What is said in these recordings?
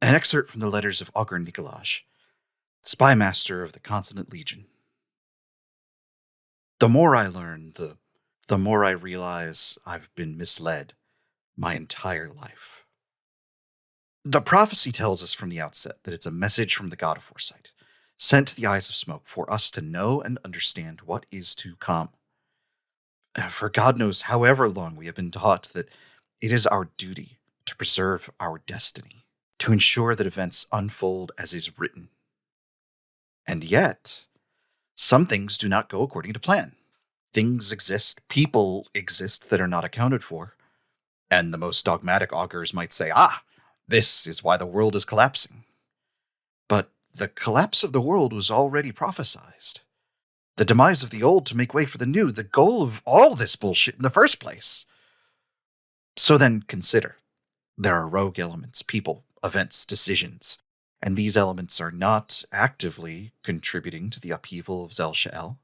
An excerpt from the letters of Augur Nikolaj, spy master of the Consonant Legion. The more I learn, the more I realize I've been misled my entire life. The prophecy tells us from the outset that it's a message from the God of Foresight, sent to the Eyes of Smoke for us to know and understand what is to come. For God knows however long we have been taught that it is our duty to preserve our destiny, to ensure that events unfold as is written. And yet, some things do not go according to plan. Things exist, people exist that are not accounted for. And the most dogmatic augurs might say, this is why the world is collapsing. But the collapse of the world was already prophesized. The demise of the old to make way for the new, the goal of all this bullshit in the first place. So then consider, there are rogue elements, people, events, decisions, and these elements are not actively contributing to the upheaval of Zel-Sha'el.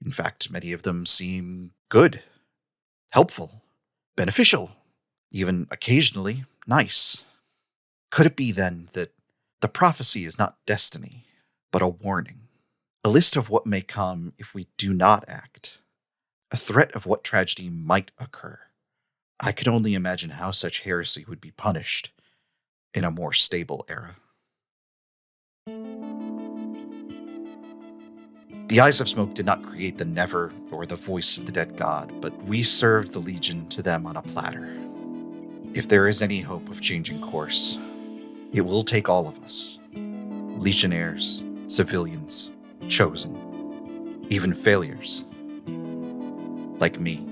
In fact, many of them seem good, helpful, beneficial, even occasionally nice. Could it be then that the prophecy is not destiny, but a warning? A list of what may come if we do not act. A threat of what tragedy might occur. I could only imagine how such heresy would be punished in a more stable era. The Eyes of Smoke did not create the Never or the voice of the dead god, but we served the Legion to them on a platter. If there is any hope of changing course, it will take all of us. Legionnaires, civilians, chosen, even failures, like me.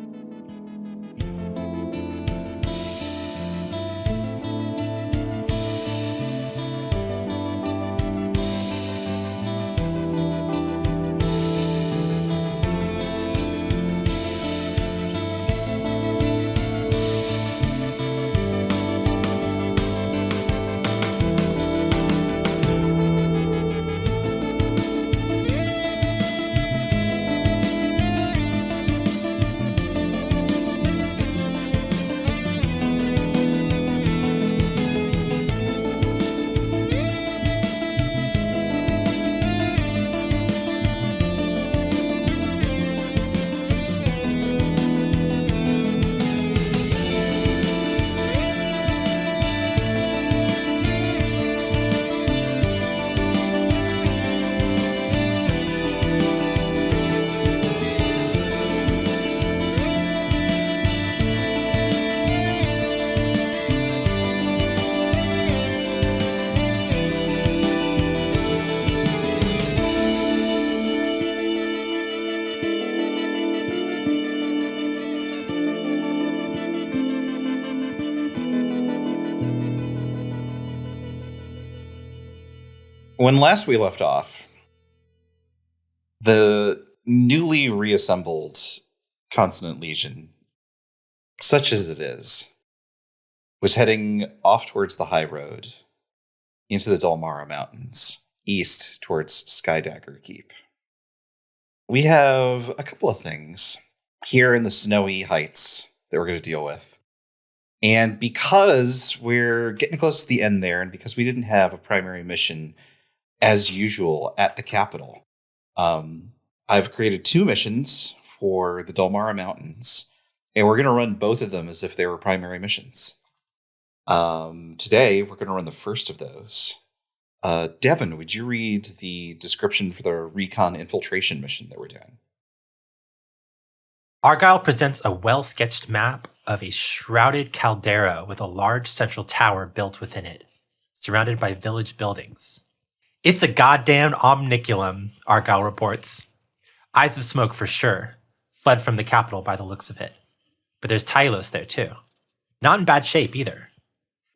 When last we left off, the newly reassembled Consonant Legion, such as it is, was heading off towards the high road into the Dalmara Mountains, east towards Skydagger Keep. We have a couple of things here in the snowy heights that we're going to deal with. And because we're getting close to the end there, and because we didn't have a primary mission as usual at the capital, I've created 2 missions for the Dalmara Mountains, and we're going to run both of them as if they were primary missions. Today, we're going to run the first of those. Devin, would you read the description for the recon infiltration mission that we're doing? Argyle presents a well-sketched map of a shrouded caldera with a large central tower built within it, surrounded by village buildings. It's a goddamn omniculum, Argyle reports. Eyes of Smoke for sure. Fled from the capital by the looks of it. But there's Tylos there too. Not in bad shape either.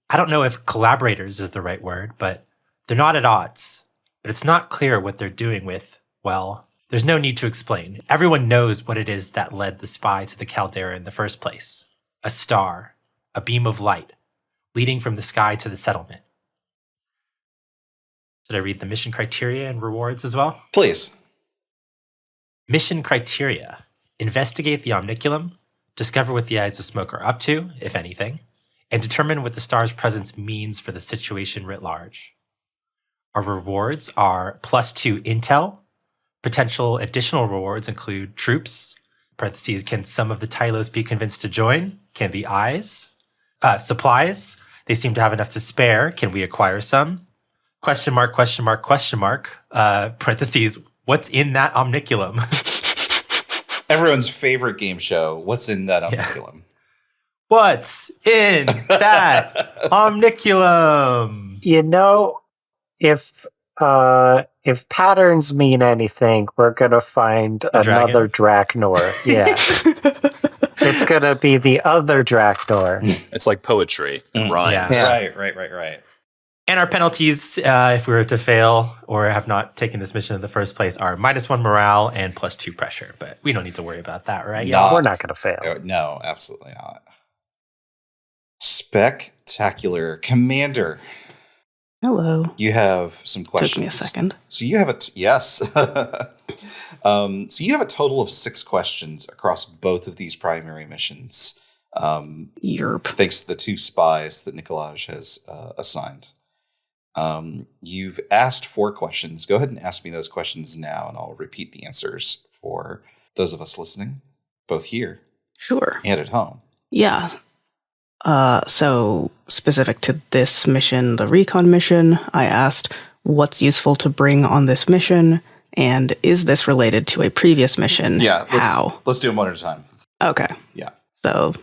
I don't know if collaborators is the right word, but they're not at odds. But it's not clear what they're doing with, well, there's no need to explain. Everyone knows what it is that led the spy to the caldera in the first place. A star. A beam of light. Leading from the sky to the settlement. Should I read the mission criteria and rewards as well? Please. Mission criteria. Investigate the omniculum. Discover what the Eyes of Smoke are up to, if anything. and determine what the star's presence means for the situation writ large. Our rewards are +2 intel. Potential additional rewards include troops, parentheses, can some of the Tylos be convinced to join? Can the eyes? Supplies, they seem to have enough to spare. Can we acquire some? Question mark, question mark, question mark, parentheses, what's in that omniculum? Everyone's favorite game show. What's in that omniculum? What's in that omniculum? You know, if patterns mean anything, we're gonna find another Draknor. Yeah. It's gonna be the other Draknor. It's like poetry. It rhymes. Yeah. Right. And our penalties, if we were to fail or have not taken this mission in the first place, are -1 morale and +2 pressure. But we don't need to worry about that, right? Yeah, we're not going to fail. No, absolutely not. Spectacular. Commander. Hello. You have some questions. Took me a second. So you have yes. So you have a total of 6 questions across both of these primary missions. Yerp. Thanks to the 2 spies that Nikolaj has assigned. You've asked 4 questions. Go ahead and ask me those questions now, and I'll repeat the answers for those of us listening, both here Sure. and at home. Yeah. So specific to this mission, the recon mission, I asked what's useful to bring on this mission, and is this related to a previous mission? Yeah. How? Let's do them one at a time. Okay. Yeah. So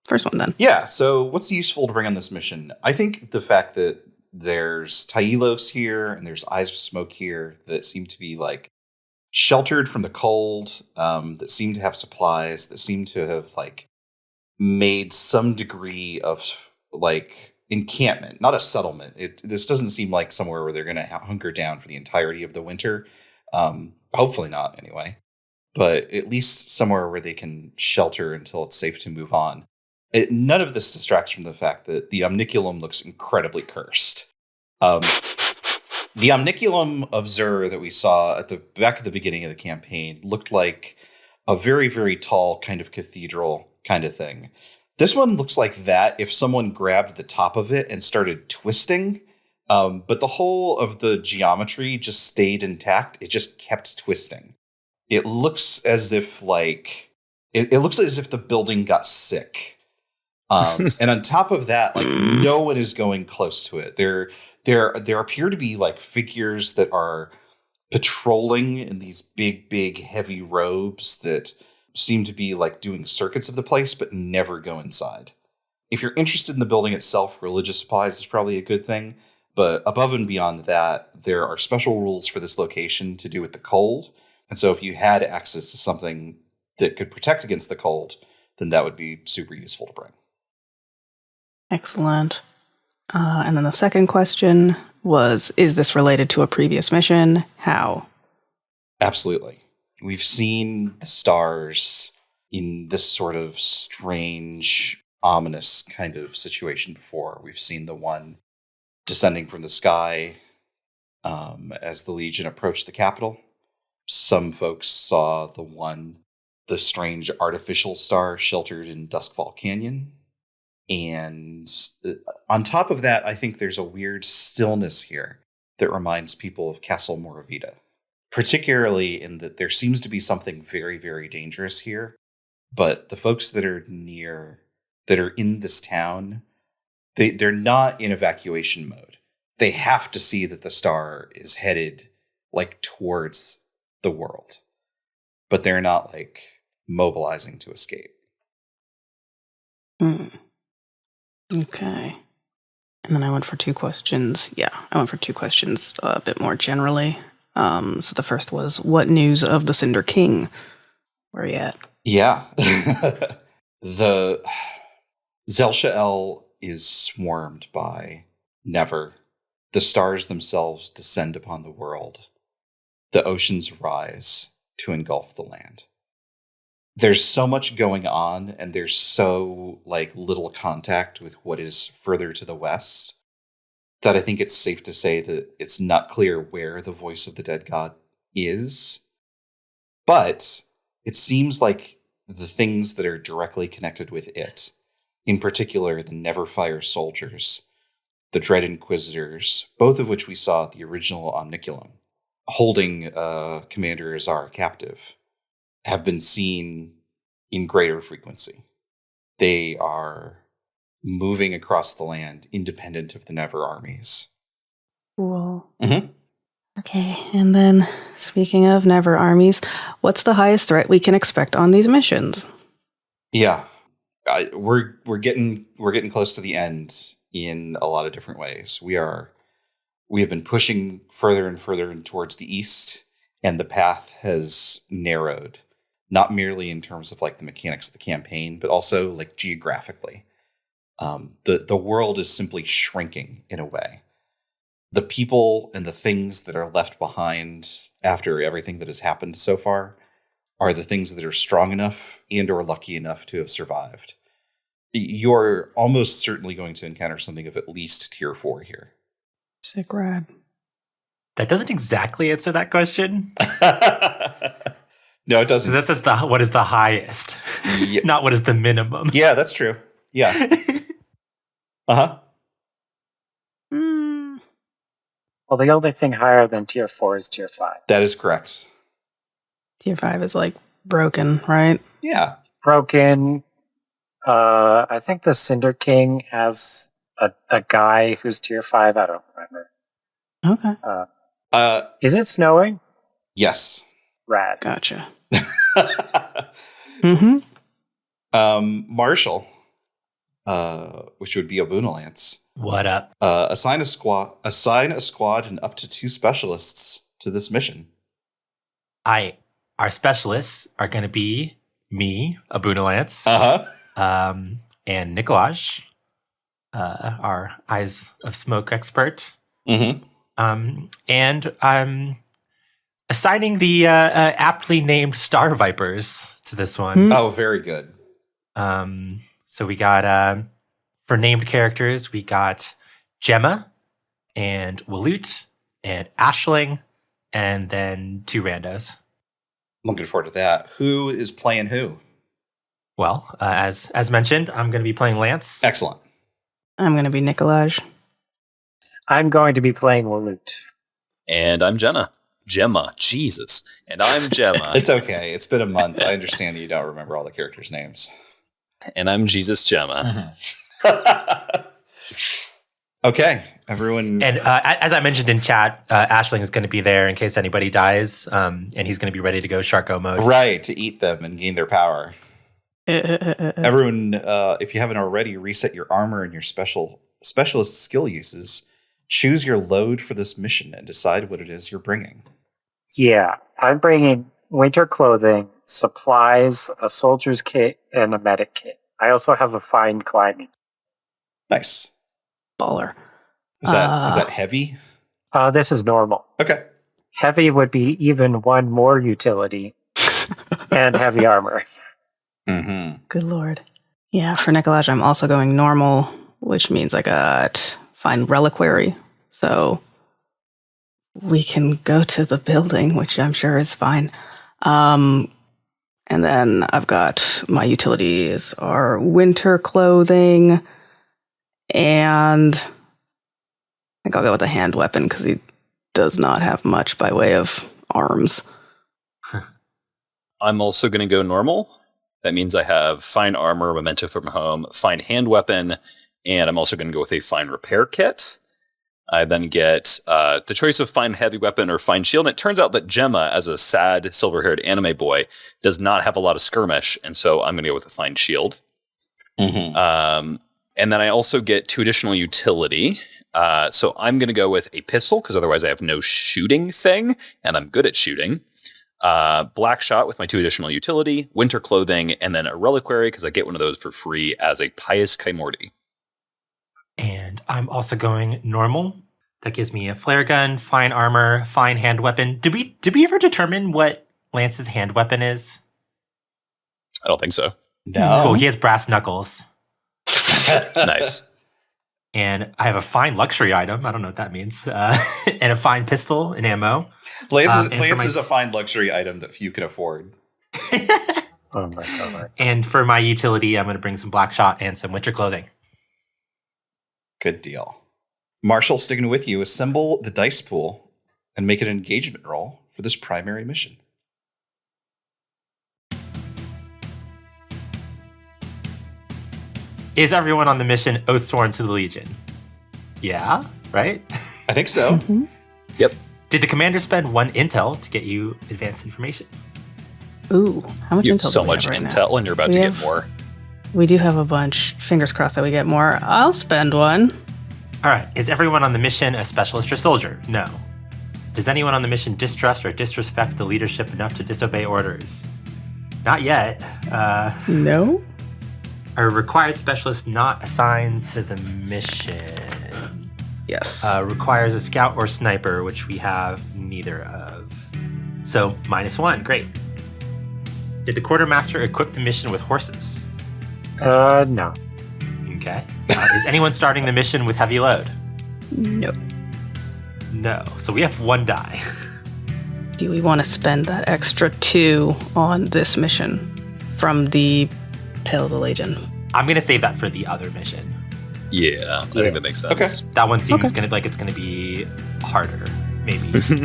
first one then. Yeah. So what's useful to bring on this mission? I think the fact that there's Tylos here and there's Eyes of Smoke here that seem to be like sheltered from the cold, that seem to have supplies, that seem to have like made some degree of like encampment, not a settlement. This doesn't seem like somewhere where they're going to hunker down for the entirety of the winter. Hopefully not anyway, but at least somewhere where they can shelter until it's safe to move on. None of this distracts from the fact that the omniculum looks incredibly cursed. The omniculum of Zur that we saw at the back at the beginning of the campaign looked like a very, very tall kind of cathedral kind of thing. This one looks like that if someone grabbed the top of it and started twisting, but the whole of the geometry just stayed intact. It just kept twisting. It looks as if like it looks as if the building got sick. And on top of that, like no one is going close to it. There appear to be like figures that are patrolling in these big, heavy robes that seem to be like doing circuits of the place, but never go inside. If you're interested in the building itself, religious supplies is probably a good thing. But above and beyond that, there are special rules for this location to do with the cold. And so if you had access to something that could protect against the cold, then that would be super useful to bring. Excellent. And then the second question was, is this related to a previous mission? How? Absolutely. We've seen the stars in this sort of strange, ominous kind of situation before. We've seen the one descending from the sky as the Legion approached the capital. Some folks saw the strange artificial star sheltered in Duskfall Canyon. And on top of that, I think there's a weird stillness here that reminds people of Castle Moravita, particularly in that there seems to be something very, very dangerous here. But the folks that are in this town, they're not in evacuation mode. They have to see that the star is headed like towards the world, but they're not like mobilizing to escape. Okay. And then I went for 2 questions. Yeah, I went for 2 questions a bit more generally. So the first was, what news of the Cinder King? Where are you at? Yeah. The Zelsha'el is swarmed by Never. The stars themselves descend upon the world. The oceans rise to engulf the land. There's so much going on, and there's so like little contact with what is further to the west that I think it's safe to say that it's not clear where the voice of the dead god is. But it seems like the things that are directly connected with it In particular, the Neverfire soldiers, the Dread Inquisitors, both of which we saw at the original Omniculum, holding Commander Azar captive, have been seen in greater frequency. They are moving across the land independent of the Never armies. Cool. Mm-hmm. Okay, and then speaking of Never armies, what's the highest threat we can expect on these missions? Yeah, we're getting close to the end in a lot of different ways. We have been pushing further and further towards the east, and the path has narrowed, not merely in terms of like the mechanics of the campaign, but also like geographically. The world is simply shrinking in a way. The people and the things that are left behind after everything that has happened so far are the things that are strong enough and or lucky enough to have survived. You're almost certainly going to encounter something of at least tier 4 here. Sick rad. That doesn't exactly answer that question. No, it doesn't. That's just what is the highest, Yeah. not what is the minimum. Yeah, that's true. Yeah. Uh-huh. Well, the only thing higher than tier 4 is tier 5. That is correct. Tier 5 is like broken, right? Yeah. Broken. I think the Cinder King has a guy who's tier 5. I don't remember. Okay. Is it snowing? Yes. Rad. Gotcha. Mm-hmm. Marshall, which would be a Boonalance. What up? Assign a squad and up to 2 specialists to this mission. Our specialists are going to be me, a Boonalance, and Nikolaj, our Eyes of Smoke expert. Mm-hmm. And I'm assigning the aptly named Star Vipers to this one. Oh, very good. So we got, for named characters, we got Jemma and Waloot and Ashling, and then 2 randos. Looking forward to that. Who is playing who? Well, as mentioned, I'm going to be playing Lance. Excellent. I'm going to be Nikolaj. I'm going to be playing Waloot. And I'm Jemma. Jesus. And I'm Jemma. It's okay. It's been a month. I understand that you don't remember all the characters' names. And I'm Jesus Jemma. Okay, everyone. And as I mentioned in chat, Ashling is going to be there in case anybody dies, and he's going to be ready to go Sharko mode. Right, to eat them and gain their power. Everyone, if you haven't already, reset your armor and your specialist skill uses. Choose your load for this mission and decide what it is you're bringing. Yeah, I'm bringing winter clothing, supplies, a soldier's kit, and a medic kit. I also have a fine climbing. Nice. Baller. Is that heavy? This is normal. Okay. Heavy would be even one more utility and heavy armor. Mm-hmm. Good lord. Yeah, for Nikolaj, I'm also going normal, which means I got fine reliquary. So we can go to the building, which I'm sure is fine. And then I've got my utilities are winter clothing, and I think I'll go with a hand weapon because he does not have much by way of arms. I'm also going to go normal. That means I have fine armor, memento from home, fine hand weapon, and I'm also going to go with a fine repair kit. I then get the choice of fine heavy weapon or fine shield. And it turns out that Jemma, as a sad silver-haired anime boy, does not have a lot of skirmish, and so I'm going to go with a fine shield. Mm-hmm. And then I also get 2 additional utility. So I'm going to go with a pistol, because otherwise I have no shooting thing, and I'm good at shooting. Black shot with my 2 additional utility, winter clothing, and then a reliquary, because I get one of those for free as a pious Kaimorti. And I'm also going normal. That gives me a flare gun, fine armor, fine hand weapon. Did we ever determine what Lance's hand weapon is? I don't think so. No. Oh, he has brass knuckles. Nice. And I have a fine luxury item. I don't know what that means. And a fine pistol and ammo. Lance And is a fine luxury item that few can afford. Oh my god. And for my utility, I'm going to bring some black shot and some winter clothing. Good deal. Marshall, sticking with you, assemble the dice pool and make an engagement roll for this primary mission. Is everyone on the mission oathsworn to the Legion? Yeah, right? I think so. Mhm. Yep. Did the commander spend 1 intel to get you advanced information? Ooh, how much You have intel so do we much have right intel, now? and you're about We to get have- more. We do have a bunch. Fingers crossed that we get more. I'll spend one. All right. Is everyone on the mission a specialist or soldier? No. Does anyone on the mission distrust or disrespect the leadership enough to disobey orders? Not yet. No? Are required specialists not assigned to the mission? Yes. Requires a scout or sniper, which we have neither of. So -1. Great. Did the quartermaster equip the mission with horses? No. Okay. Is anyone starting the mission with heavy load? No. No. So we have 1 die. Do we want to spend that extra 2 on this mission from the Tale of the Legion? I'm going to save that for the other mission. Yeah, I think that makes sense. Okay. That one seems Okay. gonna like it's gonna be harder, maybe. So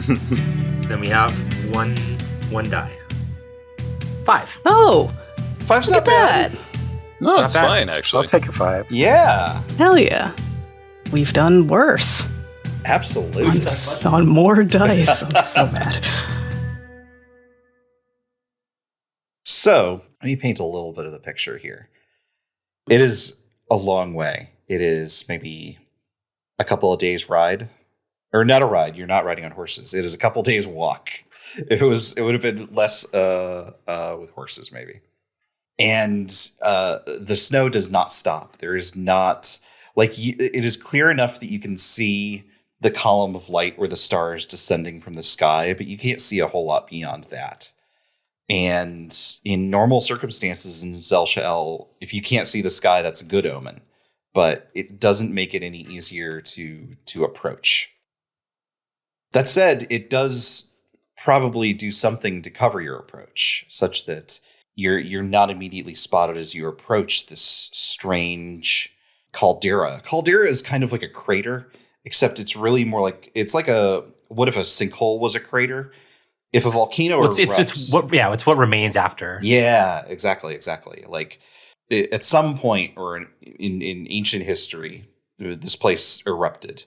then we have one die. 5. Oh, 5's look not at bad. that. No, Not it's bad. fine, I'll actually. take a 5. Yeah, Hell yeah. We've done worse. absolutely. On more dice. I'm so mad. So, let me paint a little bit of the picture here. It is a long way. It is maybe a couple of days ride. Or not a ride, you're not riding on horses. It is a couple days walk. If it would have been less with horses, maybe. And the snow does not stop. There is not, it is clear enough that you can see the column of light or the stars descending from the sky, but you can't see a whole lot beyond that. And in normal circumstances in Zelsha'el, if you can't see the sky, that's a good omen. But it doesn't make it any easier to approach. That said, it does probably do something to cover your approach, such that you're not immediately spotted as you approach this strange caldera. Caldera is kind of like a crater, except it's really more like what if a sinkhole was a crater? If a volcano Well, erupts, it's what remains after. yeah, exactly. Like at some point or in ancient history, this place erupted.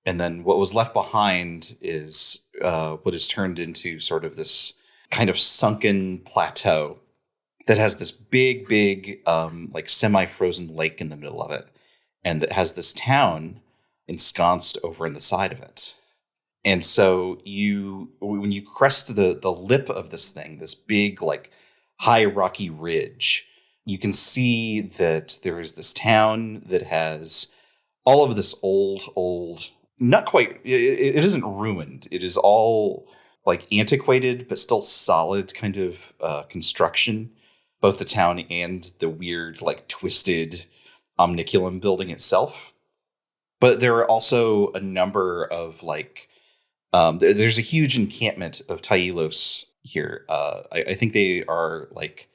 And then what was left behind is what is turned into sort of this kind of sunken plateau that has this big, like semi-frozen lake in the middle of it. And it has this town ensconced over in the side of it. And so when you crest the lip of this thing, this big, like high rocky ridge, you can see that there is this town that has all of this old, not quite, it isn't ruined. It is all like antiquated, but still solid kind of construction, both the town and the weird, like twisted omniculum building itself. But there are also a number of there's a huge encampment of Taelos here. I think they are like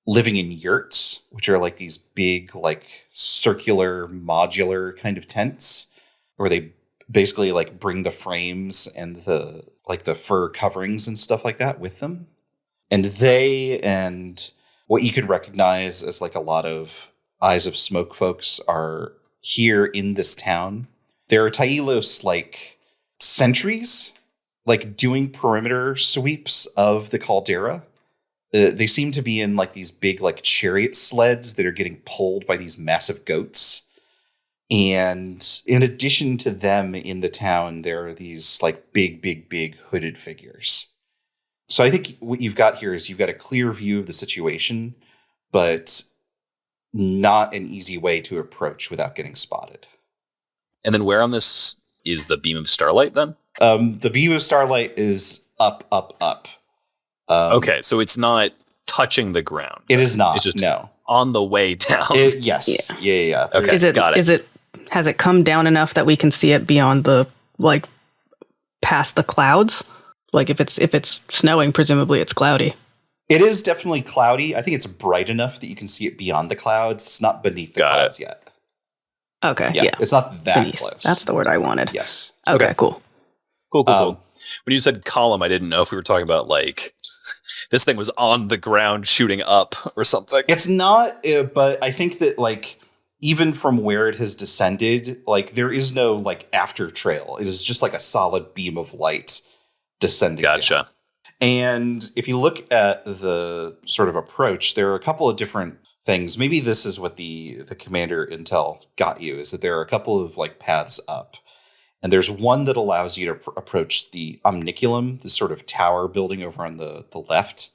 living in yurts, which are like these big, like circular, modular kind of tents where they basically like bring the frames and the fur coverings and stuff like that with them. And they and what you could recognize as like a lot of Eyes of Smoke folks are here in this town. There are Taelos like sentries, like doing perimeter sweeps of the caldera. They seem to be in like these big like chariot sleds that are getting pulled by these massive goats. And in addition to them in the town, there are these like big hooded figures. So I think what you've got here is you've got a clear view of the situation, but not an easy way to approach without getting spotted. And then where on this is the beam of starlight then? The beam of starlight is up. Okay, so it's not touching the ground. It is not. It's just no. on the way down. Yes. Yeah. Okay. Got it. Has it come down enough that we can see it beyond the like past the clouds? Like if it's snowing, presumably it's cloudy. It is definitely cloudy. I think it's bright enough that you can see it beyond the clouds. It's not beneath the clouds yet. Okay, yeah. It's not that Beneath. close. That's the word I wanted. Yes. Okay, cool. Cool. When you said column, I didn't know if we were talking about like this thing was on the ground shooting up or something. It's not, but I think that like even from where it has descended, like there is no like after trail. It is just like a solid beam of light descending. Gotcha. Down. And if you look at the sort of approach, there are a couple of different things. Maybe this is what the commander intel got you, is that there are a couple of like paths up. And there's one that allows you to approach the omniculum, the sort of tower building over on the left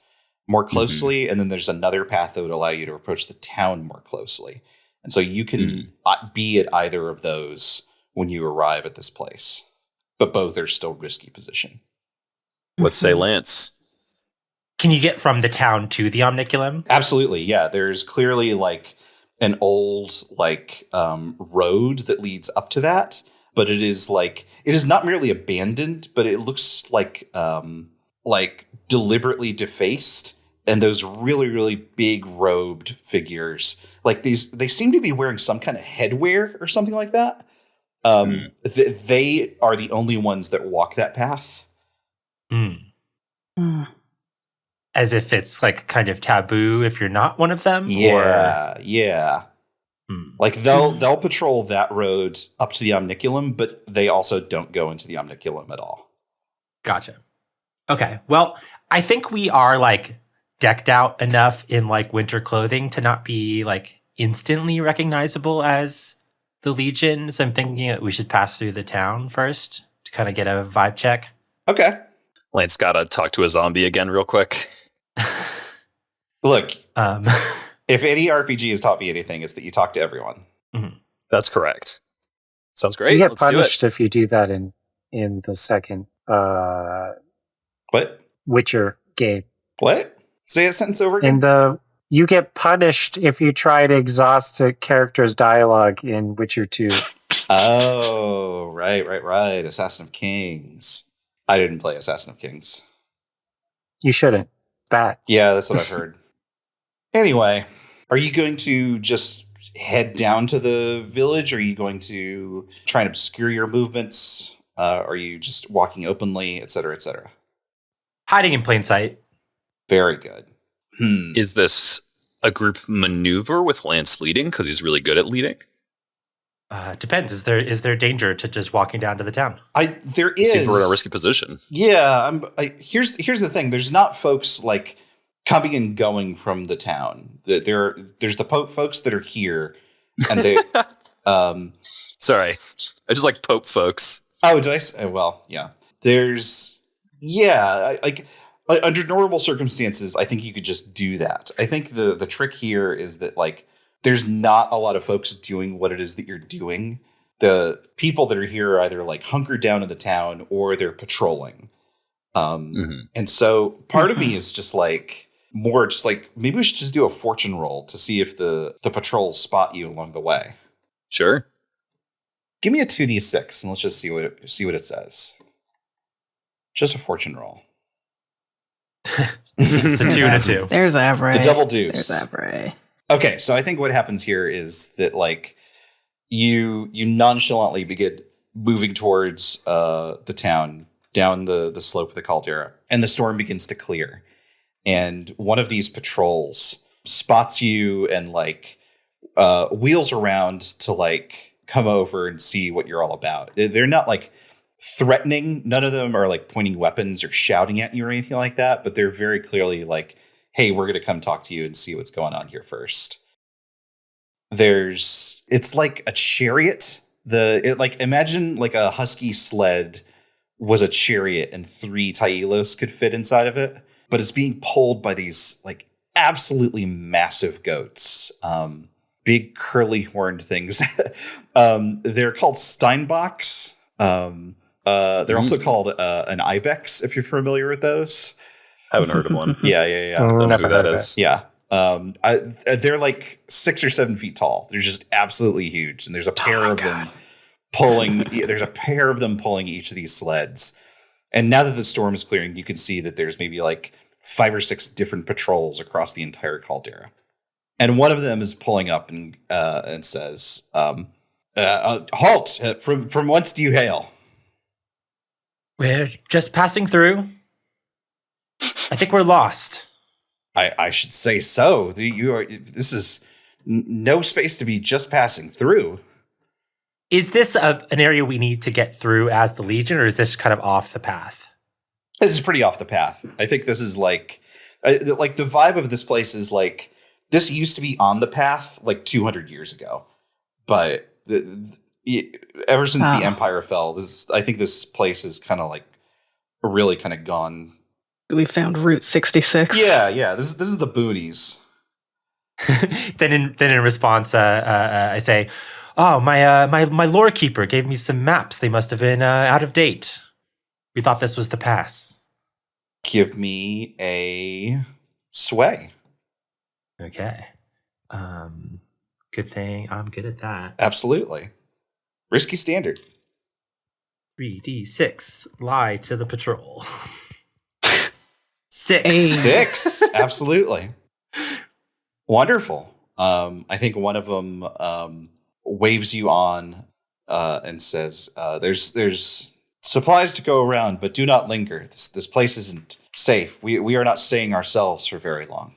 more closely. Mm-hmm. And then there's another path that would allow you to approach the town more closely. And so you can be at either of those when you arrive at this place. But both are still risky position. What say Lance? Can you get from the town to the omniculum? Absolutely, yeah. There's clearly like an old like road that leads up to that, but it is not merely abandoned, but it looks like deliberately defaced. And those really, really big robed figures, like they seem to be wearing some kind of headwear or something like that. They are the only ones that walk that path. As if it's like kind of taboo if you're not one of them? Yeah. Like they'll patrol that road up to the omniculum, but they also don't go into the omniculum at all. Gotcha. Okay. Well, I think we are like decked out enough in like winter clothing to not be like instantly recognizable as the Legion. So I'm thinking that we should pass through the town first to kind of get a vibe check. Okay. Lance gotta talk to a zombie again real quick. Look, if any RPG has taught me anything, it's that you talk to everyone. Mm-hmm. That's correct. Sounds great. You get Let's do it. punished if you do that in the second What? Witcher game. What? Say a sentence over again. You get punished if you try to exhaust a character's dialogue in Witcher 2. Oh, right. Assassin of Kings. I didn't play Assassin of Kings. You shouldn't. Bad. Yeah, that's what I've heard. Anyway, are you going to just head down to the village? Or are you going to try and obscure your movements? Are you just walking openly, et cetera, et cetera? Hiding in plain sight. Very good. Is this a group maneuver with Lance leading? Because he's really good at leading? Depends. Is there danger to just walking down to the town? There is. Seems we're in a risky position. Yeah. Here's the thing. There's not folks like coming and going from the town. There's the Pope folks that are here, and they. Sorry, I just like Pope folks. Oh, did I say? Well, yeah. There's under normal circumstances, I think you could just do that. I think the trick here is that like. There's not a lot of folks doing what it is that you're doing. The people that are here are either like hunkered down in the town or they're patrolling. And so part of me is just like maybe we should just do a fortune roll to see if the patrols spot you along the way. Sure. Give me a 2d6 and let's just see what it says. Just a fortune roll. The 2 and a 2. There's Avray. The double deuce. There's Avray. Okay, so I think what happens here is that like you nonchalantly begin moving towards the town down the slope of the caldera, and the storm begins to clear. And one of these patrols spots you and like wheels around to like come over and see what you're all about. They're not like threatening. None of them are like pointing weapons or shouting at you or anything like that, but they're very clearly like, hey, we're going to come talk to you and see what's going on here first. It's like a chariot. Imagine like a husky sled was a chariot and 3 Taelos could fit inside of it, but it's being pulled by these like absolutely massive goats. Big curly horned things. They're called Steinbocks. They're also called an ibex, if you're familiar with those. I haven't heard of one. Yeah. I don't know who that is. Yeah. They're like 6 or 7 feet tall. They're just absolutely huge. And there's a pair of them pulling. There's a pair of them pulling each of these sleds. And now that the storm is clearing, you can see that there's maybe like 5 or 6 different patrols across the entire caldera. And one of them is pulling up and says, halt! From whence do you hail? We're just passing through. I think we're lost. I should say so. This is no space to be just passing through. Is this an area we need to get through as the Legion, or is this kind of off the path? This is pretty off the path. I think this is like the vibe of this place is like, this used to be on the path like 200 years ago. But ever since the Empire fell, I think this place is kind of like really kind of gone. We found Route 66. Yeah. This is the boonies. then in response, I say, "Oh, my lore keeper gave me some maps. They must have been out of date. We thought this was the pass." Give me a sway. Okay. Good thing I'm good at that. Absolutely. Risky standard. 3d6. Lie to the patrol. 6. Hey. 6. Absolutely. Wonderful. I think one of them waves you on and says, "There's supplies to go around, but do not linger. This place isn't safe. We are not staying ourselves for very long."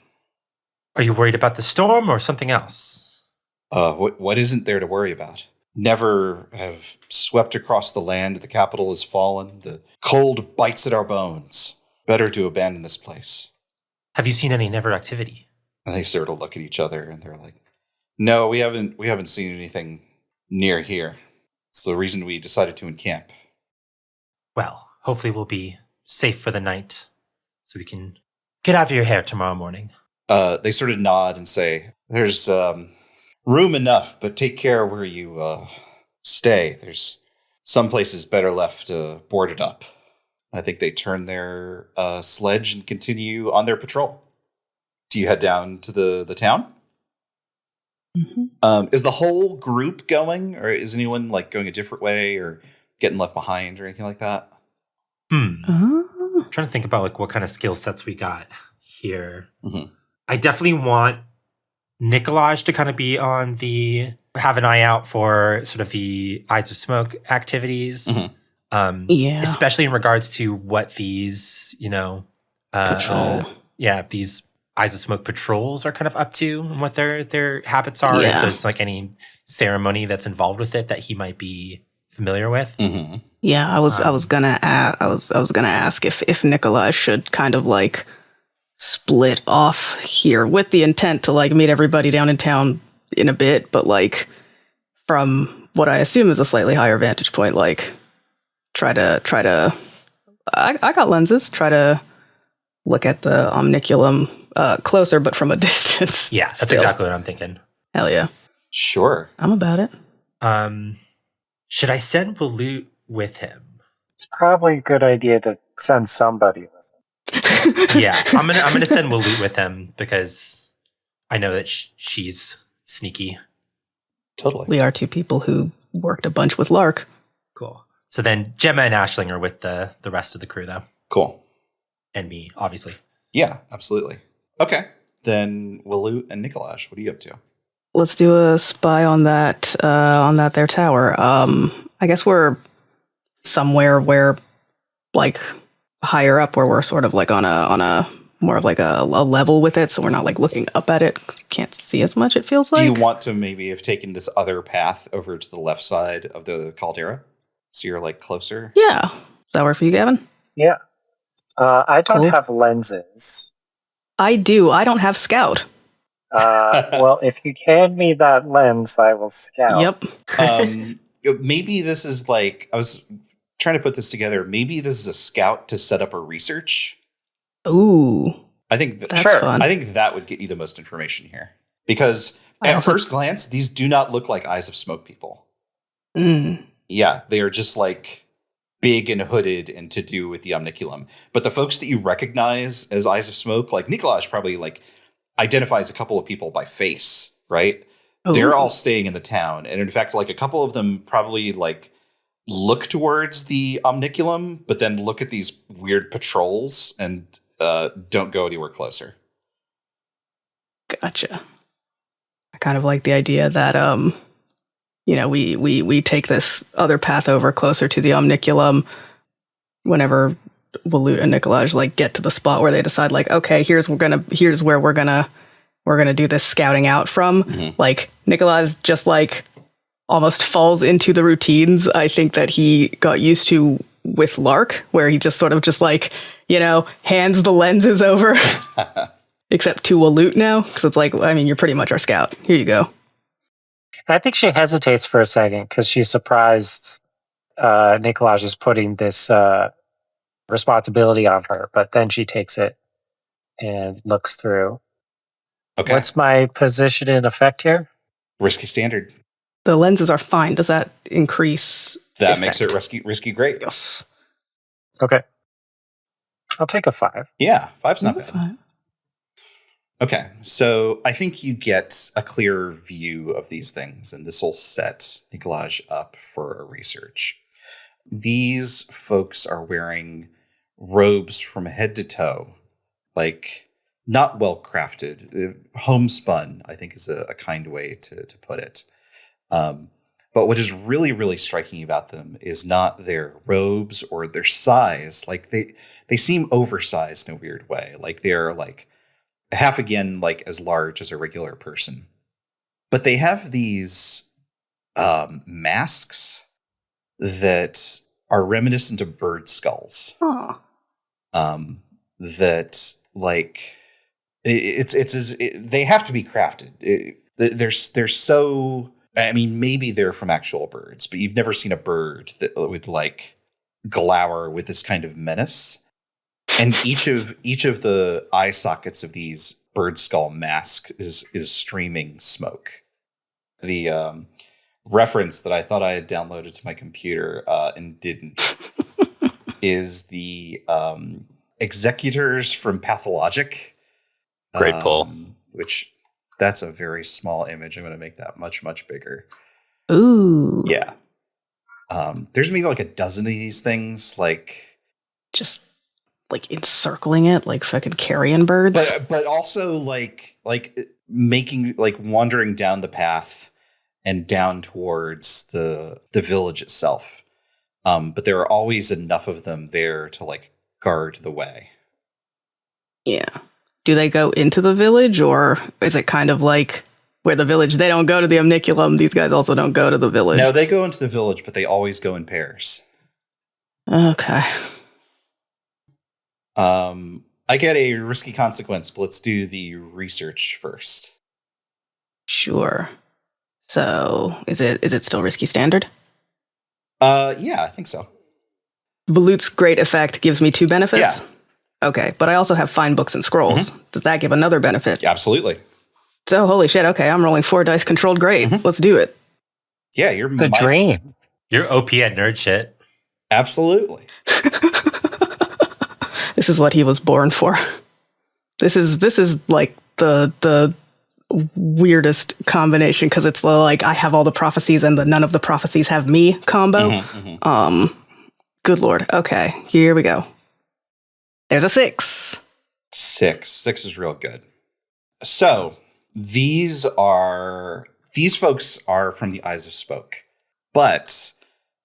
Are you worried about the storm or something else? What isn't there to worry about? Never have swept across the land. The capital has fallen. The cold bites at our bones. Better to abandon this place. Have you seen any Never activity? And they sort of look at each other and they're like, "No, we haven't seen anything near here. It's the reason we decided to encamp." Well, hopefully we'll be safe for the night, so we can get out of your hair tomorrow morning. They sort of nod and say, "There's room enough, but take care where you stay. There's some places better left boarded up." I think they turn their sledge and continue on their patrol. Do you head down to the town? Mm-hmm. Is the whole group going, or is anyone like going a different way or getting left behind or anything like that? I'm trying to think about like what kind of skill sets we got here. Mm-hmm. I definitely want Nikolaj to kind of be on have an eye out for sort of the Eyes of Smoke activities. Mm-hmm. Yeah. Especially in regards to what these, Patrol. These Eyes of Smoke patrols are kind of up to and what their habits are. Yeah. If there's like any ceremony that's involved with it that he might be familiar with. Mm-hmm. Yeah, I was gonna ask if Nikolaj should kind of like split off here with the intent to like meet everybody down in town in a bit, but like from what I assume is a slightly higher vantage point, like try to I got lenses, try to look at the omniculum closer but from a distance. Yeah, that's still. exactly what I'm thinking. Hell yeah. Sure. I'm about it. Should I send Waloot with him? Probably a good idea to send somebody with him. Yeah, I'm gonna send Waloot with him because I know that she's sneaky. Totally. We are two people who worked a bunch with Lark. Cool. So then Jemma and Aisling are with the rest of the crew, though. Cool. And me, obviously. Yeah, absolutely. Okay. Then Waloot and Nikolaj, what are you up to? Let's do a spy on that their tower. I guess we're somewhere where like higher up where we're sort of like on a more of like a level with it, so we're not like looking up at it 'cause you can't see as much, it feels like. Do you want to maybe have taken this other path over to the left side of the caldera? So you're like closer? Yeah. Does that work for you, Gavin? Yeah. I don't Cool. have lenses. I do. I don't have scout. Well, if you hand me that lens, I will scout. Yep. Maybe this is like, I was trying to put this together. Maybe this is a scout to set up a research. Ooh. I think That's Sure. fun. I think that would get you the most information here. Because I at also- first glance, these do not look like Eyes of Smoke people. Mm. Yeah, they are just like big and hooded and to do with the omniculum. But the folks that you recognize as Eyes of Smoke, like Nikolaj probably like identifies a couple of people by face, right? They're Ooh. all staying in the town. And in fact, like a couple of them probably like look towards the omniculum, but then look at these weird patrols and don't go anywhere closer. Gotcha. I kind of like the idea that we take this other path over closer to the omniculum whenever Waloot and Nikolaj like get to the spot where they decide like, okay, here's where we're gonna do this scouting out from. Mm-hmm. Like Nikolaj just like almost falls into the routines I think that he got used to with Lark, where he just sort of just like, hands the lenses over. Except to Waloot now, because it's like, I mean, you're pretty much our scout. Here you go. I think she hesitates for a second because she's surprised Nikolaj is putting this responsibility on her, but then she takes it and looks through. Okay. What's my position in effect here? Risky standard. The lenses are fine. Does that increase? That effect? makes it risky great. Yes. Okay. I'll take a 5. Yeah, 5's not bad. Fine. Okay, so I think you get a clearer view of these things, and this will set Nikolaj up for research. These folks are wearing robes from head to toe, like not well crafted, homespun, I think is a kind way to put it. But what is really, really striking about them is not their robes or their size. Like they seem oversized in a weird way. Like they're like half again, like as large as a regular person. But they have these masks that are reminiscent of bird skulls. Oh. That like they have to be crafted. They're so. I mean, maybe they're from actual birds, but you've never seen a bird that would like glower with this kind of menace. And each of the eye sockets of these bird skull masks is streaming smoke. The reference that I thought I had downloaded to my computer and didn't is the executors from Pathologic. Great pull. Which that's a very small image. I'm going to make that much, much bigger. Ooh. Yeah. There's maybe like a dozen of these things, like just like encircling it like fucking carrion birds. But also like making like wandering down the path and down towards the village itself. But there are always enough of them there to like guard the way. Yeah. Do they go into the village, or is it kind of like where the village, they don't go to the omniculum, these guys also don't go to the village? No, they go into the village, but they always go in pairs. Okay. I get a risky consequence, but let's do the research first. Sure. So, is it still risky standard? Yeah, I think so. Waloot's great effect gives me 2 benefits? Yeah. Okay, but I also have fine books and scrolls. Mm-hmm. Does that give another benefit? Yeah, absolutely. So, holy shit, okay, I'm rolling 4 dice controlled great. Mm-hmm. Let's do it. Yeah, you're The dream. You're OP at nerd shit. Absolutely. This is what he was born for. This is like the weirdest combination, because it's like I have all the prophecies and the none of the prophecies have me combo. Mm-hmm, mm-hmm. Good lord. Okay, here we go. There's a 6. 6 is real good. So these folks are from the Eyes of Smoke, but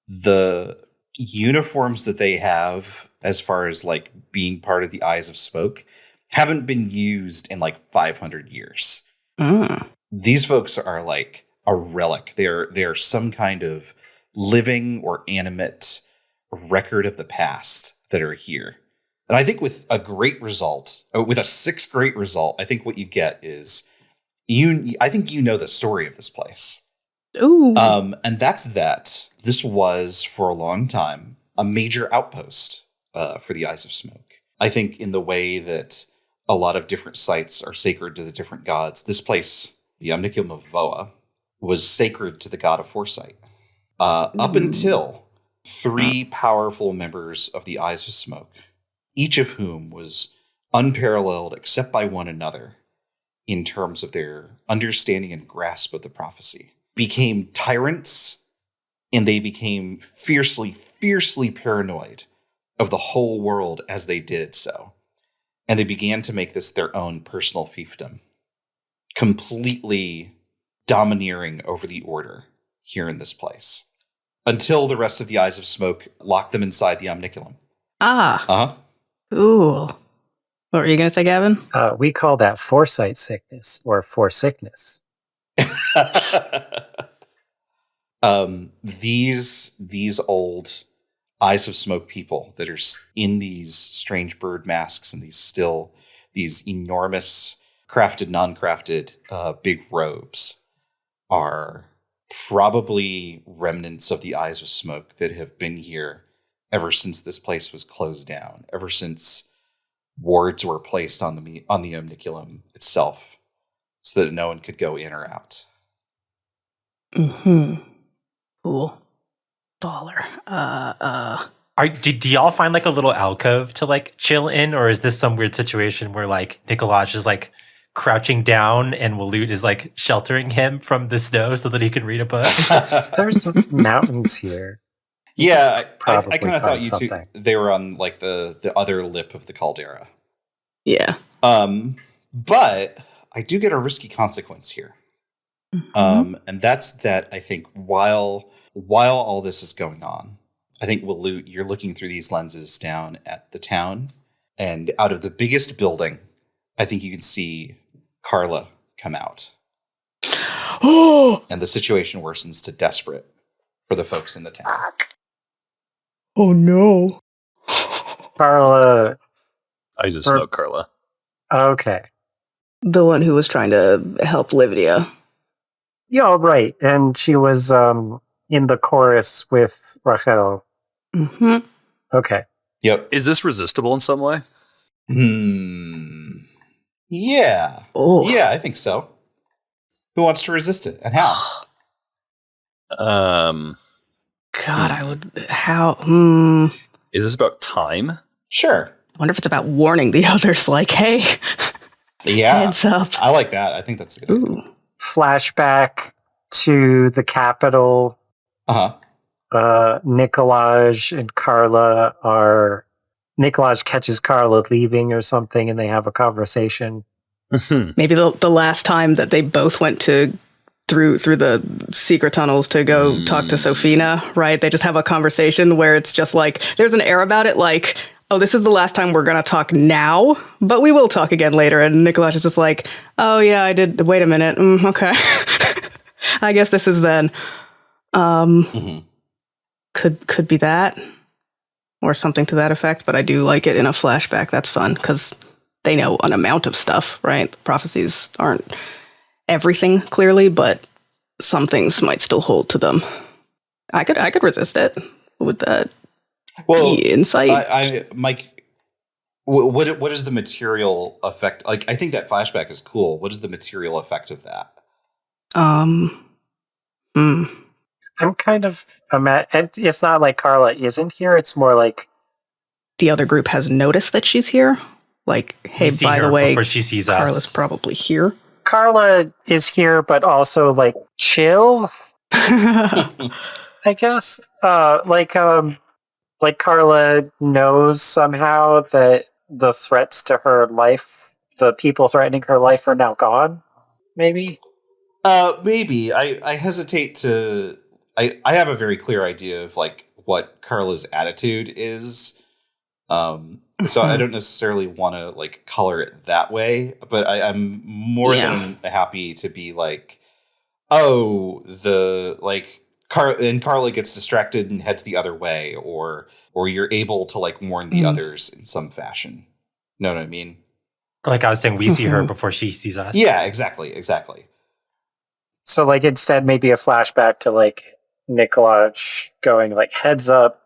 the uniforms that they have as far as like being part of the Eyes of Smoke haven't been used in like 500 years. These folks are like a relic. They're some kind of living or animate record of the past that are here. And I think with a great result, with a 6 great result, I think what you get is I think you know the story of this place. Ooh. And that's that this was for a long time a major outpost for the Eyes of Smoke. I think in the way that a lot of different sites are sacred to the different gods, this place, the Omniculum of Voa, was sacred to the god of foresight. Up until 3 powerful members of the Eyes of Smoke, each of whom was unparalleled except by one another in terms of their understanding and grasp of the prophecy, became tyrants, and they became fiercely, fiercely paranoid of the whole world as they did so. and they began to make this their own personal fiefdom, completely domineering over the order here in this place, until the rest of the Eyes of Smoke locked them inside the omniculum. Ah. Uh-huh. Cool. What were you going to say, Gavin? We call that foresight sickness or foresickness. These old Eyes of Smoke people that are in these strange bird masks and these enormous crafted, non-crafted big robes are probably remnants of the Eyes of Smoke that have been here ever since this place was closed down, ever since wards were placed on the omniculum itself so that no one could go in or out. Mm-hmm. Cool. Baller. Do y'all find like a little alcove to like chill in, or is this some weird situation where like Nikolaj is like crouching down and Waloot is like sheltering him from the snow so that he can read a book? There's mountains here. Yeah, I Probably kind of thought find you something. two, they were on like the other lip of the caldera. Yeah. But I do get a risky consequence here. Mhm. And that's that I think while all this is going on, I think Waloot, you're looking through these lenses down at the town, and out of the biggest building, I think you can see Karla come out. Oh! And the situation worsens to desperate for the folks in the town. Oh no. Karla. Eyes of Smoke, Karla. Okay. The one who was trying to help Livia. Yeah, right. And she was in the chorus with Rachel. Mm-hmm. Okay. Yep. Is this resistible in some way? Yeah. Oh. Yeah, I think so. Who wants to resist it, and how? God, I would. How? Is this about time? Sure. Wonder if it's about warning the others, like, hey, Yeah. heads up. I like that. I think that's a good idea. Ooh. Flashback to the capital. Uh-huh. Nikolaj and Karla are. Nikolaj catches Karla leaving or something, and they have a conversation. Maybe the last time that they both went through the secret tunnels to go talk to Sofina, right? They just have a conversation where it's just like, there's an air about it, like, oh, this is the last time we're going to talk now, but we will talk again later. And Nikolaj is just like, oh yeah, I did. Wait a minute. Okay. I guess this is then. Could be that or something to that effect, but I do like it in a flashback. That's fun because they know an amount of stuff, right? The prophecies aren't everything clearly, but some things might still hold to them. I could resist it. Would that be insight? Mike, what is the material effect? Like, I think that flashback is cool. What is the material effect of that? I'm kind of it's not like Karla isn't here. It's more like the other group has noticed that she's here. Like, hey, by the way, before she sees Karla's us. probably here. Karla is here, but also like chill. I guess. Like Karla knows somehow that the threats to her life, the people threatening her life, are now gone. Maybe. Maybe. I hesitate to. I have a very clear idea of like what Karla's attitude is. So I don't necessarily want to like color it that way, but I'm more than happy to be like, oh, the like Karla gets distracted and heads the other way, or you're able to like warn the others in some fashion. Know what I mean? Like I was saying, we see her before she sees us. Yeah, exactly. So like instead maybe a flashback to like Nikolaj going like, heads up,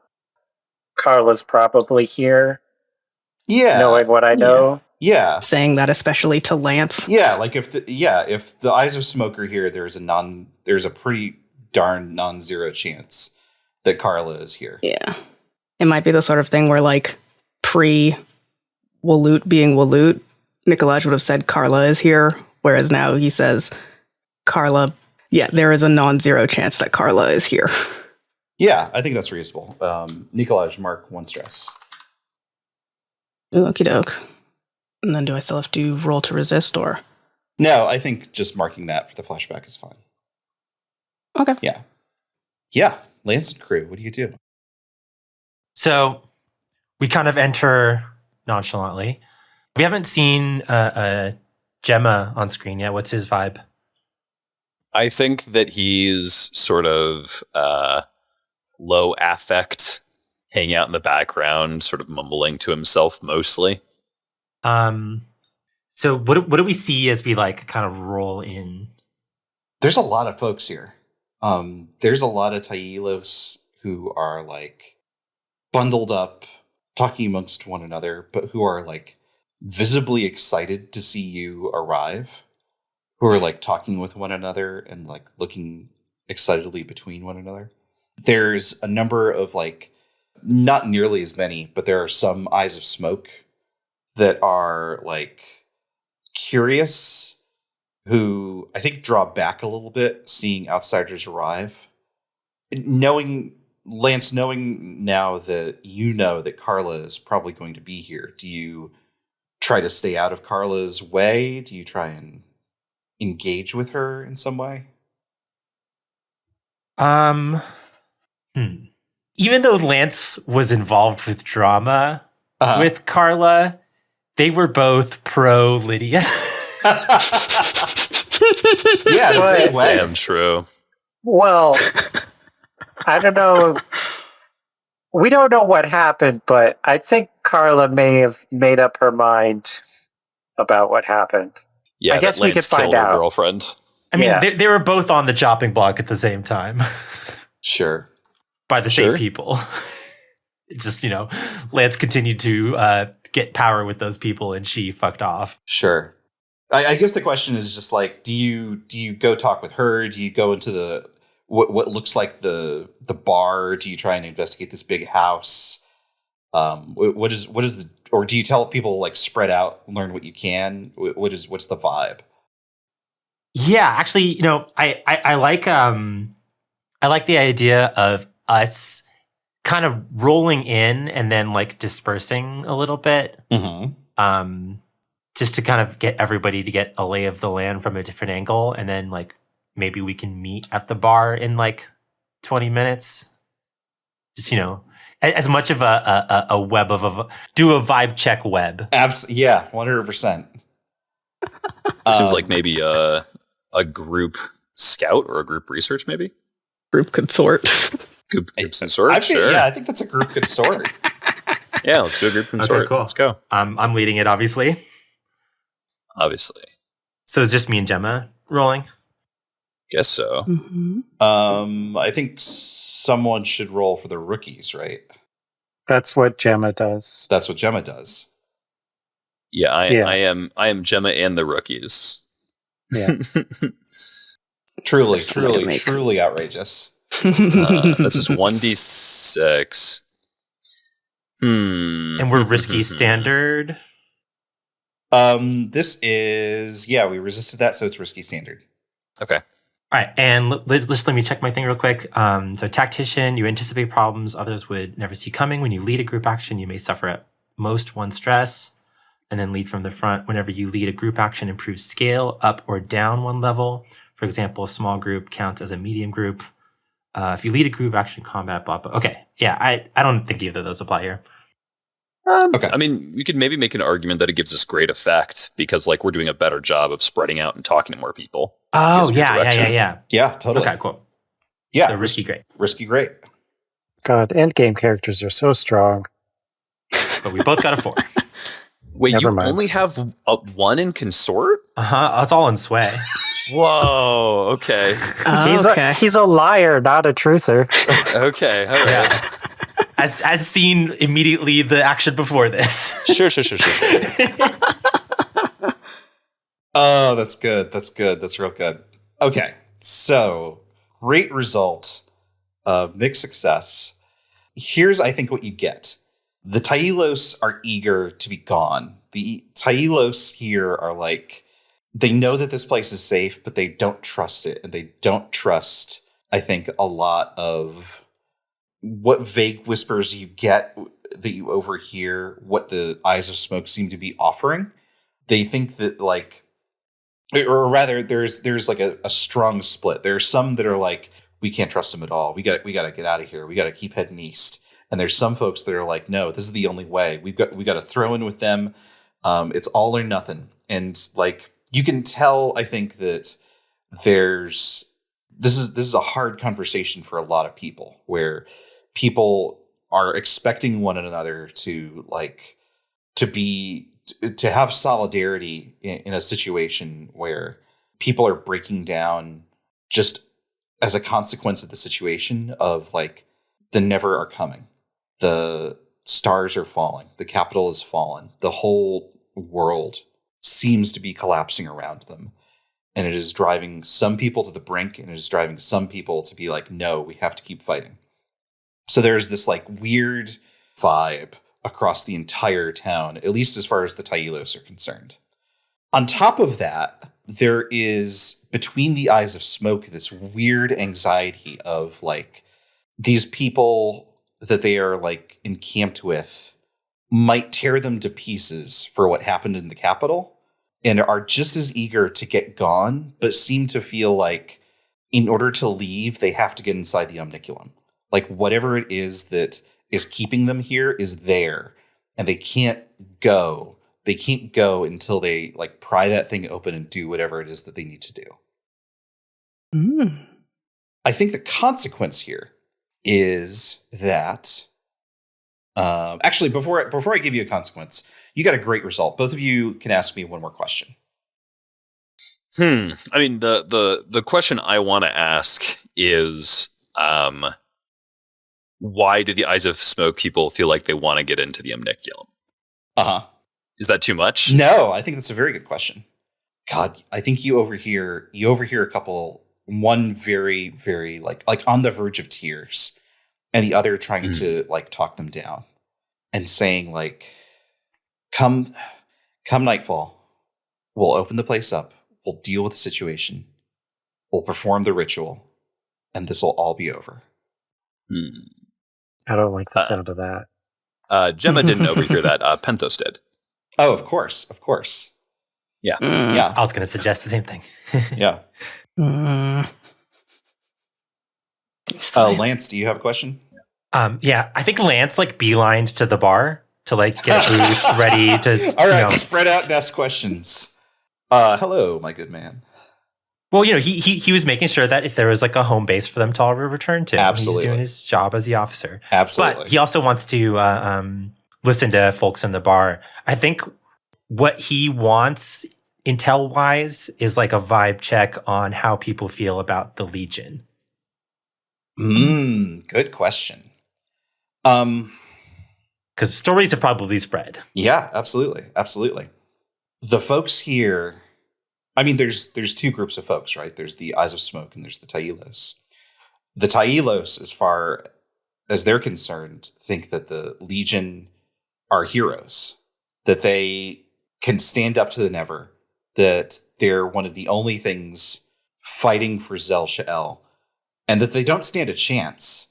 Karla's probably here. Yeah. Knowing what I know. Yeah. Saying that especially to Lance. Yeah, like if the Eyes of Smoke are here, there's a pretty darn non-zero chance that Karla is here. Yeah. It might be the sort of thing where like pre-Waloot being Waloot, Nikolaj would have said Karla is here, whereas now he says Karla, there is a non-zero chance that Karla is here. Yeah, I think that's reasonable. Nikolaj, mark 1 stress. Okie doke. And then do I still have to roll to resist, or? No, I think just marking that for the flashback is fine. Okay. Yeah. Lance and crew, what do you do? So we kind of enter nonchalantly. We haven't seen Jemma on screen yet. What's his vibe? I think that he's sort of low affect, hanging out in the background, sort of mumbling to himself mostly. So what do we see as we like kind of roll in? There's a lot of folks here. There's a lot of Taelos who are like bundled up, talking amongst one another, but who are like visibly excited to see you arrive, who are like talking with one another and like looking excitedly between one another. There's a number of like, not nearly as many, but there are some eyes of smoke that are like curious, who I think draw back a little bit seeing outsiders arrive. Lance, knowing now that you know that Karla is probably going to be here, do you try to stay out of Karla's way? Do you try and engage with her in some way? Even though Lance was involved with drama with Karla, they were both pro Lydia. Yeah, Damn true. Well, I don't know. We don't know what happened, but I think Karla may have made up her mind about what happened. Yeah, I guess we could find killed her out. girlfriend. I mean, Yeah. they were both on the chopping block at the same time Sure. by the Sure. same people. It just, Lance continued to get power with those people and she fucked off. Sure. I guess the question is just like, do you go talk with her? Do you go into the what looks like the bar? Do you try and investigate this big house? What is the, or do you tell people like spread out, learn what you can? What's the vibe? Yeah, actually, I like the idea of us kind of rolling in and then like dispersing a little bit. Mm-hmm. Just to kind of get everybody to get a lay of the land from a different angle, and then like maybe we can meet at the bar in like 20 minutes. Just as much of a web of do a vibe check web. Yeah, 100%. Seems like maybe a group scout or a group research, maybe. Group consort. Group consort. Sure. Yeah, I think that's a group consort. Yeah, let's do a group consort. Okay, cool. Let's go. I'm leading it, obviously. Obviously. So it's just me and Jemma rolling. Guess so. Mm-hmm. I think someone should roll for the rookies, right? That's what Jemma does. That's what Jemma does. Yeah, I am Jemma and the rookies. Yeah. Truly outrageous. That's just 1d6. And we're risky standard. This is, we resisted that, so it's risky standard. Okay. All right, and let me check my thing real quick. So tactician, you anticipate problems others would never see coming. When you lead a group action, you may suffer at most 1 stress, and then lead from the front. Whenever you lead a group action, improves scale up or down 1 level. For example, a small group counts as a medium group. If you lead a group action combat, blah, blah. Okay, yeah, I don't think either of those apply here. Okay. I mean, we could maybe make an argument that it gives us great effect because, like, we're doing a better job of spreading out and talking to more people. Oh, yeah. Yeah, totally. Okay, cool. Yeah. So risky great. Risky great. God, endgame characters are so strong. But we both got a 4. Wait, Never you mind. only have a 1 in consort? That's all in sway. Whoa, okay. He's a liar, not a truther. Okay, all right. As seen immediately the action before this. Sure. Oh, that's good. That's real good. Okay, so great result. Mixed success. Here's, I think, what you get. The Taelos are eager to be gone. The Taelos here are like, they know that this place is safe, but they don't trust it. And they don't trust, I think, a lot of what vague whispers you get that you overhear, what the Eyes of Smoke seem to be offering. they think that like, or rather, there's like a strong split. There are some that are like, we can't trust them at all. We got to get out of here. We got to keep heading east. And there's some folks that are like, no, this is the only way. We got to throw in with them. It's all or nothing. And like, you can tell, I think that this is a hard conversation for a lot of people, where people are expecting one another to have solidarity in a situation where people are breaking down just as a consequence of the situation of like, the never are coming. The stars are falling. The capital is fallen. The whole world seems to be collapsing around them. And it is driving some people to the brink, and it is driving some people to be like, no, we have to keep fighting. So there's this like weird vibe across the entire town, at least as far as the Taílos are concerned. On top of that, there is, between the eyes of smoke, this weird anxiety of like, these people that they are like encamped with might tear them to pieces for what happened in the capital, and are just as eager to get gone, but seem to feel like in order to leave, they have to get inside the omniculum. Like whatever it is that is keeping them here is there, and they can't go. They can't go until they like pry that thing open and do whatever it is that they need to do. I think the consequence here is that actually, before I give you a consequence, you got a great result. Both of you can ask me one more question. I mean, the question I want to ask is, why do the Eyes of Smoke people feel like they want to get into the omniculum? Is that too much? No, I think that's a very good question. God, I think you overhear a couple, one very, very like on the verge of tears, and the other trying to like talk them down and saying like, come nightfall, we'll open the place up, we'll deal with the situation, we'll perform the ritual, and this will all be over. I don't like the sound of that. Jemma didn't overhear that. Penthos did. Oh, of course. Yeah. Yeah. I was going to suggest the same thing. Yeah. Lance, do you have a question? Yeah, I think Lance like beelined to the bar to like get a booth ready to. All right, spread out and ask questions. Hello, my good man. Well, he was making sure that if there was like a home base for them to all return to, absolutely, he's doing his job as the officer. Absolutely, but he also wants to listen to folks in the bar. I think what he wants intel-wise is like a vibe check on how people feel about the Legion. Good question. Because stories have probably spread. Yeah, absolutely. The folks here, I mean, there's two groups of folks, right? There's the Eyes of Smoke and there's the Taílos. The Taílos, as far as they're concerned, think that the Legion are heroes, that they can stand up to the Never, that they're one of the only things fighting for Zel Sha'el, and that they don't stand a chance,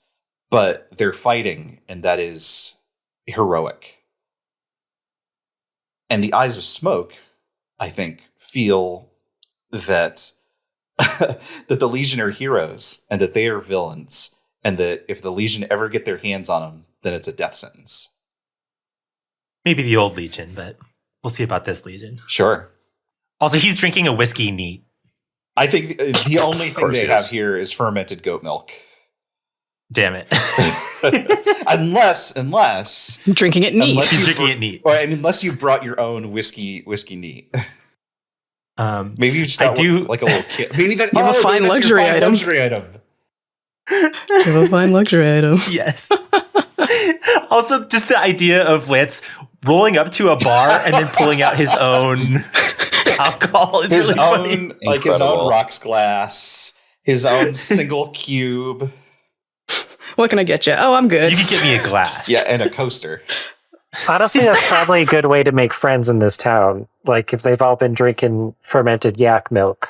but they're fighting, and that is heroic. And the Eyes of Smoke, I think, feel that that the Legion are heroes and that they are villains, and that if the Legion ever get their hands on them, then it's a death sentence. Maybe the old Legion, but we'll see about this Legion. Sure. Also, he's drinking a whiskey neat. I think the only thing they have here is fermented goat milk. Damn it. unless drinking it neat. Or unless you brought your own whiskey neat. Maybe you just got like a little kit. Maybe that you have a fine luxury item. You have a fine luxury item. Yes. Also, just the idea of Lance rolling up to a bar and then pulling out his own alcohol is really funny. Like his own rocks glass, his own single cube. What can I get you? Oh, I'm good. You can get me a glass. Yeah, and a coaster. Honestly, that's probably a good way to make friends in this town. Like if they've all been drinking fermented yak milk.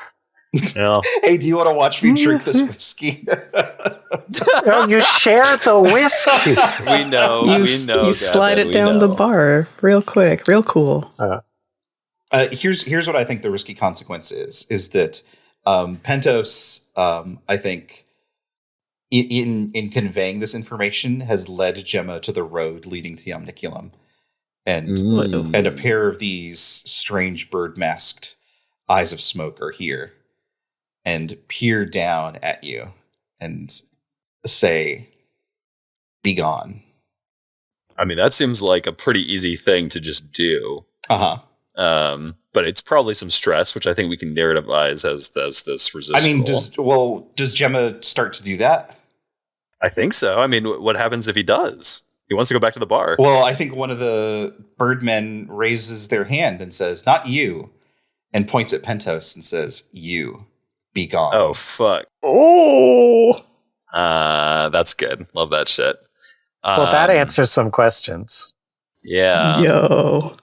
Yeah. Hey, do you want to watch me drink this whiskey? No, you share the whiskey. We know. You slide it down the bar real quick, real cool. Here's what I think the risky consequence is that Pentos, I think, in conveying this information, has led Jemma to the road leading to the Omniculum, and a pair of these strange bird-masked eyes of smoke are here and peer down at you and say, "Be gone." I mean, that seems like a pretty easy thing to just do. Uh-huh. But it's probably some stress, which I think we can narrativize as this resist. I mean, does Jemma start to do that? I think so. I mean, what happens if he does? He wants to go back to the bar. Well, I think one of the birdmen raises their hand and says, "Not you," and points at Pentos and says, "You, be gone." Oh, fuck. Oh! That's good. Love that shit. Well, that answers some questions. Yeah. Yo.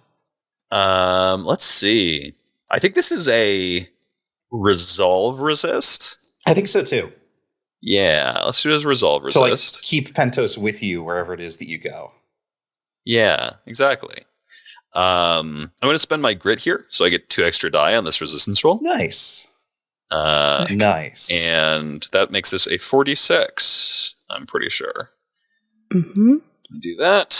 Let's see. I think this is a resolve resist. I think so too. Yeah, let's do it as resolve To resist. keep Pentos with you wherever it is that you go. Yeah, exactly. I'm going to spend my grit here, so I get 2 extra die on this resistance roll. Nice. Uh, Nice. and that makes this a 46, I'm pretty sure. Mm-hmm. Do that.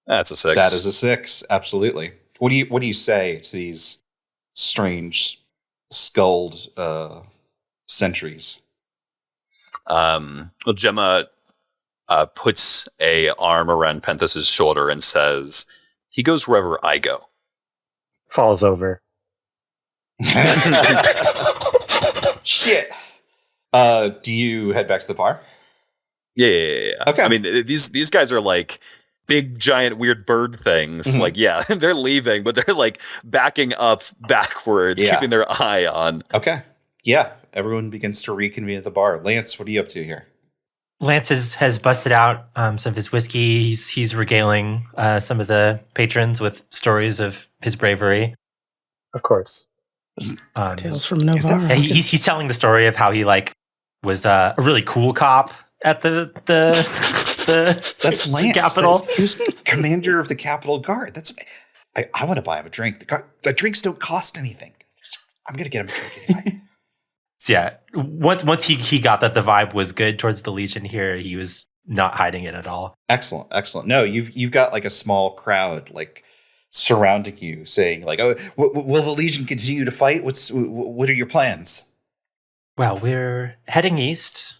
That's a 6. That is a 6. Absolutely. What do you say to these strange skulled sentries? Well, Jemma puts a arm around Penthos's shoulder and says, "He goes wherever I go." Falls over. Shit. Do you head back to the bar? Yeah. Okay. I mean, these guys are like big, giant, weird bird things. Mhm. Like, yeah, they're leaving, but they're like backing up backwards, Yeah. keeping their eye on. Okay. Yeah. Everyone begins to reconvene at the bar. Lance, what are you up to here? Lance has busted out some of his whiskey. He's regaling some of the patrons with stories of his bravery. Of course. Tales from Is that- Novara. Yeah, he's telling the story of how he was a really cool cop at the That's Lance. capital. He was commander of the Capitol Guard. I want to buy him a drink. The drinks don't cost anything. I'm going to get him a drink anyway. So yeah, once he got that the vibe was good towards the Legion here, he was not hiding it at all. Excellent. No, you've got like a small crowd like surrounding you, saying like, "Oh, will the Legion continue to fight? What are your plans?" Well, we're heading east,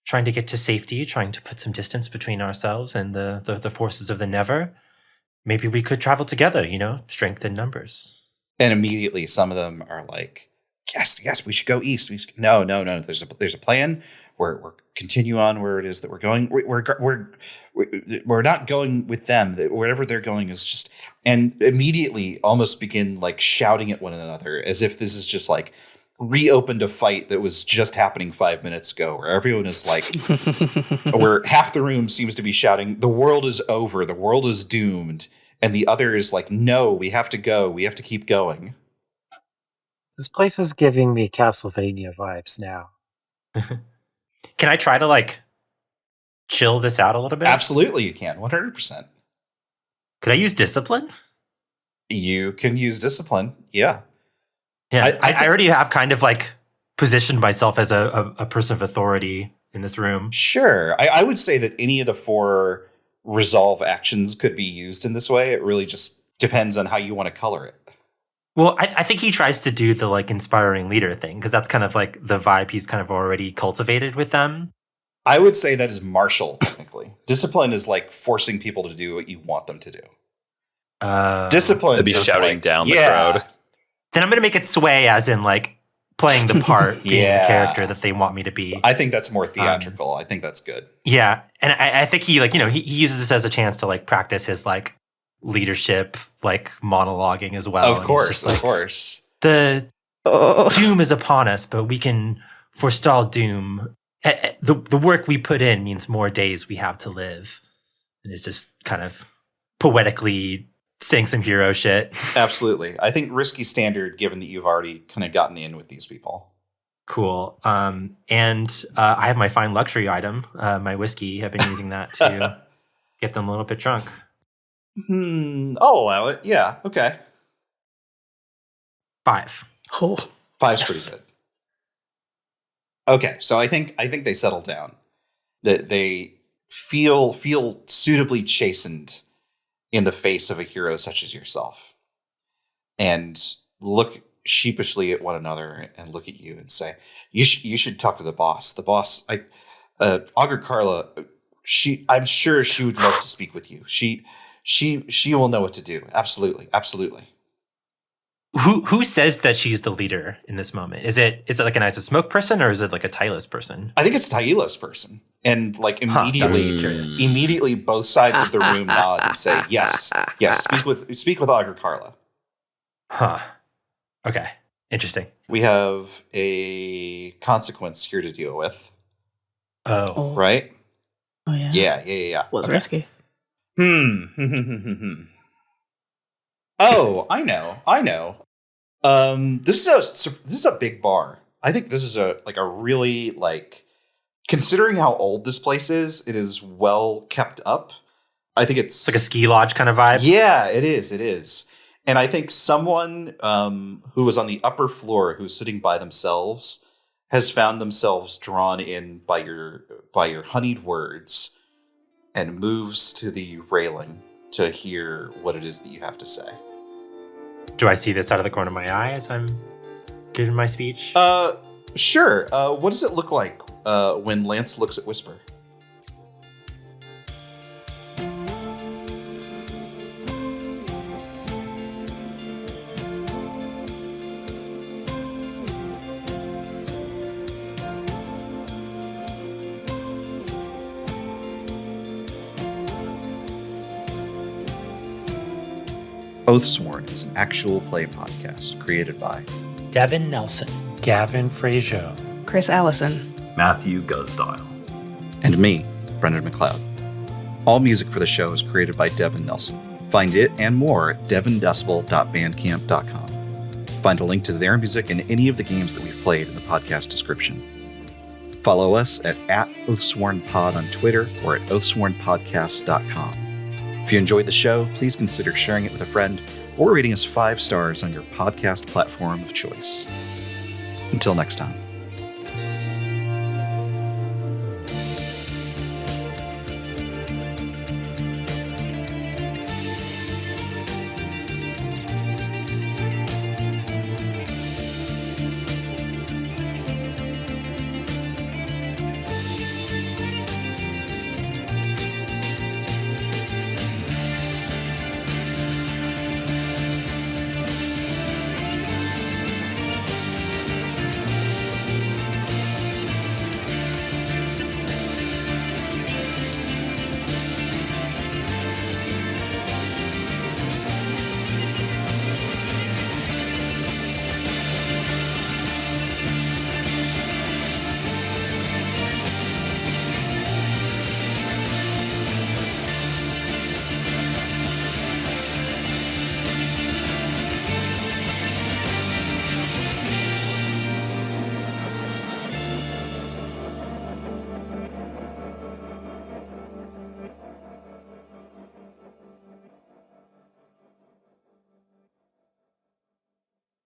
trying to get to safety, trying to put some distance between ourselves and the forces of the Never. Maybe we could travel together, strength in numbers. And immediately, some of them are like, "Yes, we should go east." No. There's a plan. We're continue on where it is that we're going. We're not going with them. Wherever they're going is just, and immediately almost begin like shouting at one another as if this is just like reopened a fight that was just happening 5 minutes ago, where everyone is like, where half the room seems to be shouting, "The world is over. The world is doomed," and the other is like, "No, we have to go. We have to keep going." This place is giving me Castlevania vibes now. Can I try to chill this out a little bit? Absolutely, you can. 100%. Could I use discipline? You can use discipline. Yeah. Yeah, I I already have kind of positioned myself as a person of authority in this room. Sure. I would say that any of the 4 resolve actions could be used in this way. It really just depends on how you want to color it. Well, I think he tries to do the inspiring leader thing because that's kind of the vibe he's kind of already cultivated with them. I would say that is martial, technically. Discipline is forcing people to do what you want them to do. Discipline That'd be is shouting down the crowd. Then I'm going to make it sway as in playing the part, being Yeah. the character that they want me to be. I think that's more theatrical. I think that's good. Yeah, and I think he he uses this as a chance to practice his leadership monologuing as well. Of And course, he's just of course. The Oh. doom is upon us, but we can forestall doom. The work we put in means more days we have to live. And it's just kind of poetically saying some hero shit. Absolutely. I think risky standard, given that you've already kind of gotten in with these people. Cool. And I have my fine luxury item, my whiskey. I've been using that to get them a little bit drunk. I'll allow it. Yeah. Okay. 5. Oh, 5's yes. pretty good. Okay, so I think they settle down. That they feel suitably chastened in the face of a hero such as yourself, and look sheepishly at one another and look at you and say, "You should talk to the boss. The boss, augur Karla. I'm sure she would love to speak with you. She will know what to do. Absolutely, absolutely." Who says that she's the leader in this moment? Is it like an Eyes of Smoke person, or is it like a Tylos person? I think it's a Tylos person, and like That's immediately, immediately both sides of the room nod and say, "Yes, yes." Speak with augur Karla. Huh. Okay. Interesting. We have a consequence here to deal with, Oh. right? Oh yeah. Yeah. Was Okay. risky. Oh, I know. This is a big bar. I think this is a really, considering how old this place is, it is well kept up. I think it's like a ski lodge kind of vibe. Yeah, it is. And I think someone who was on the upper floor, who's sitting by themselves, has found themselves drawn in by your honeyed words and moves to the railing to hear what it is that you have to say. Do I see this out of the corner of my eye as I'm giving my speech? Sure. What does it look like when Lance looks at Whisper? OATHSWORN is an actual play podcast created by Devin Nelson, Gavin Fregeau, Kris Allison, Matthew Guzdial, and me, Brendan McLeod. All music for the show is created by Devin Nelson. Find it and more at devindecibel.bandcamp.com. Find a link to their music and any of the games that we've played in the podcast description. Follow us at OathSwornPod on Twitter or at oathswornpodcast.com. If you enjoyed the show, please consider sharing it with a friend or rating us 5 stars on your podcast platform of choice. Until next time.